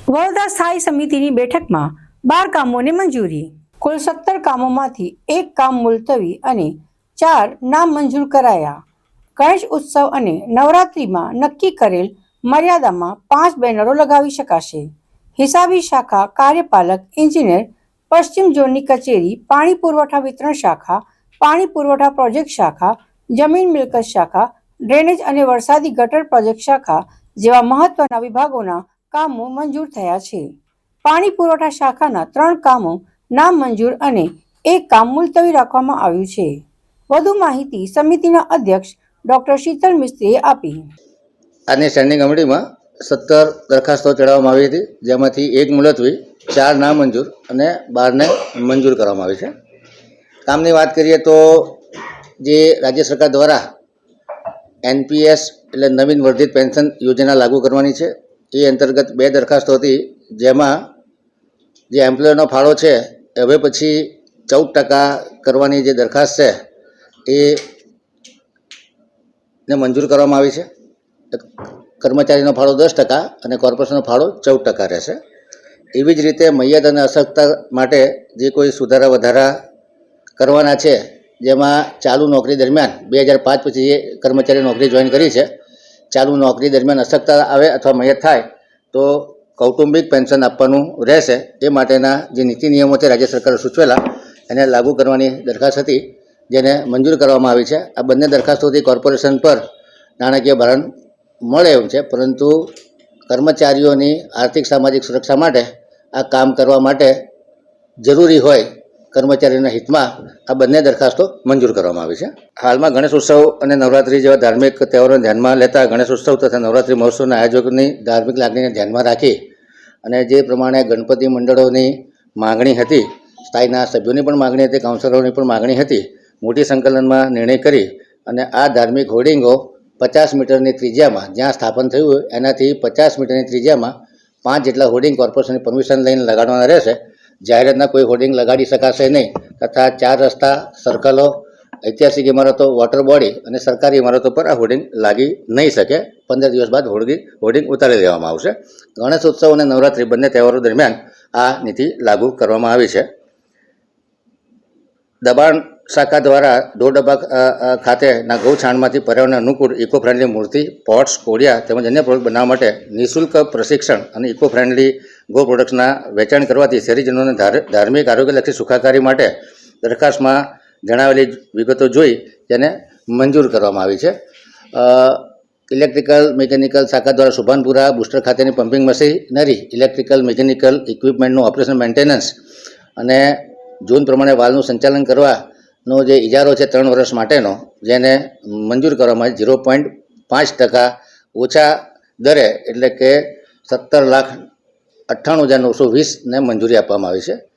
વડોદરા સ્થાયી સમિતિની બેઠકમાં 12 કામોને મંજૂરી. કુલ 17 કામોમાંથી 1 કામ મુલતવી અને 4 નામ મંજૂર કરાયા. ગણેશ ઉત્સવ અને નવરાત્રિમાં નક્કી કરેલ મર્યાદામાં 5 બેનરો લગાવી શકાશે. હિસાબી શાખા કાર્યપાલક ઇજનેર, પશ્ચિમ ઝોનની કચેરી, પાણી પુરવઠા વિતરણ શાખા, પાણી પુરવઠા પ્રોજેક્ટ શાખા, જમીન મિલકત શાખા, ડ્રેનેજ અને વરસાદી ગટર પ્રોજેક્ટ શાખા જેવા મહત્વના વિભાગોના કામો મંજૂર થયા છે. પાણી પુરવઠા શાખાના 3 કામો નામંજૂર અને 1 કામ મુલતવી રાખવામાં આવ્યું છે. વધુ માહિતી સમિતિના અધ્યક્ષ ડોક્ટર શીતલ મિસ્ત્રીએ આપી. આજની સ્ટેન્ડિંગ કમિટીમાં 17 દરખાસ્તો ચડાવવામાં આવી હતી, જેમાંથી 1 મુલતવી, 4 નામંજૂર અને 12ને મંજૂર કરવામાં આવી છે. કામની વાત કરીએ તો જે રાજ્ય સરકાર દ્વારા NPS એટલે નવીન વર્ધિત પેન્શન યોજના લાગુ કરવાની છે, એ અંતર્ગત 2 દરખાસ્તો હતી, જેમાં જે એમ્પ્લોયરનો ફાળો છે હવે પછી 14% કરવાની જે દરખાસ્ત છે એને મંજૂર કરવામાં આવી છે. કર્મચારીનો ફાળો 10% અને કોર્પોરેશનનો ફાળો 14% રહેશે. એવી જ રીતે મૈયાદ અને અશક્તતા માટે જે કોઈ સુધારા વધારા કરવાના છે, જેમાં ચાલુ નોકરી દરમિયાન 2005 પછી જે કર્મચારી નોકરી જોઈન કરી છે, ચાલુ નોકરી દરમિયાન અશક્તતા આવે અથવા મૈયાદ થાય તો કૌટુંબિક પેન્શન આપવાનું રહેશે. એ માટેના જે નીતિ નિયમો છે રાજ્ય સરકારે સૂચવેલા એને લાગુ કરવાની દરખાસ્ત હતી, જેને મંજૂર કરવામાં આવી છે. આ બંને દરખાસ્તોથી કોર્પોરેશન પર નાણાકીય ભારણ મળે એમ છે, પરંતુ કર્મચારીઓની આર્થિક સામાજિક સુરક્ષા માટે આ કામ કરવા માટે જરૂરી હોય કર્મચારીઓના હિતમાં આ બંને દરખાસ્તો મંજૂર કરવામાં આવી છે. હાલમાં ગણેશ ઉત્સવ અને નવરાત્રિ જેવા ધાર્મિક તહેવારોને ધ્યાનમાં લેતા ગણેશ ઉત્સવ તથા નવરાત્રિ મહોત્સવના આયોજકોની ધાર્મિક લાગણીને ધ્યાનમાં રાખી અને જે પ્રમાણે ગણપતિ મંડળોની માગણી હતી, સ્થાયીના સભ્યોની પણ માગણી હતી, કાઉન્સિલરોની પણ માગણી હતી, મોટી સંકલનમાં નિર્ણય કરી અને આ ધાર્મિક હોર્ડિંગો 50 મીટરની ત્રિજ્યામાં, જ્યાં સ્થાપન થયું હોય એનાથી 50 મીટરની ત્રિજ્યામાં 5 જેટલા હોર્ડિંગ કોર્પોરેશનની પરમિશન લઈને લગાડવાના રહેશે. જાહેરાતના કોઈ હોર્ડિંગ લગાડી શકાશે નહીં, તથા 4 રસ્તા, સર્કલો, ઐતિહાસિક ઇમારતો, વોટર બોડી અને સરકારી ઇમારતો પર આ હોર્ડિંગ લાગી નહીં શકે. 15 દિવસ બાદ હોર્ડિંગ ઉતારી દેવામાં આવશે. ગણેશ ઉત્સવ અને નવરાત્રિ બંને તહેવારો દરમિયાન આ નીતિ લાગુ કરવામાં આવી છે. દબાણ શાખા દ્વારા ઢોરડબ્બા ખાતેના ગૌછાણમાંથી પર્યાવરણને અનુકૂળ ઇકો ફ્રેન્ડલી મૂર્તિ, પોટ્સ, કોડિયા તેમજ અન્ય પ્રોડક્ટ બનાવવા માટે નિઃશુલ્ક પ્રશિક્ષણ અને ઇકો ફ્રેન્ડલી ગો પ્રોડક્ટ્સના વેચાણ કરવાથી શહેરીજનોને ધાર્મિક આરોગ્યલક્ષી સુખાકારી માટે દરખાસ્તમાં જણાવેલી વિગતો જોઈ તેને મંજૂર કરવામાં આવી છે. ઇલેક્ટ્રિકલ મિકેનિકલ શાખા દ્વારા સુભાનપુરા બુસ્ટર ખાતેની પમ્પિંગ મશીનરી, ઇલેક્ટ્રિકલ મિકેનિકલ ઇક્વિપમેન્ટનું ઓપરેશન મેન્ટેનન્સ અને ઝોન પ્રમાણે વાલ્વનું સંચાલન કરવાનો જે ઇજારો છે 3 વર્ષ માટેનો, જેને મંજૂર કરવામાં 0.5% ઓછા દરે એટલે કે 17,98,920ને મંજૂરી આપવામાં આવી છે.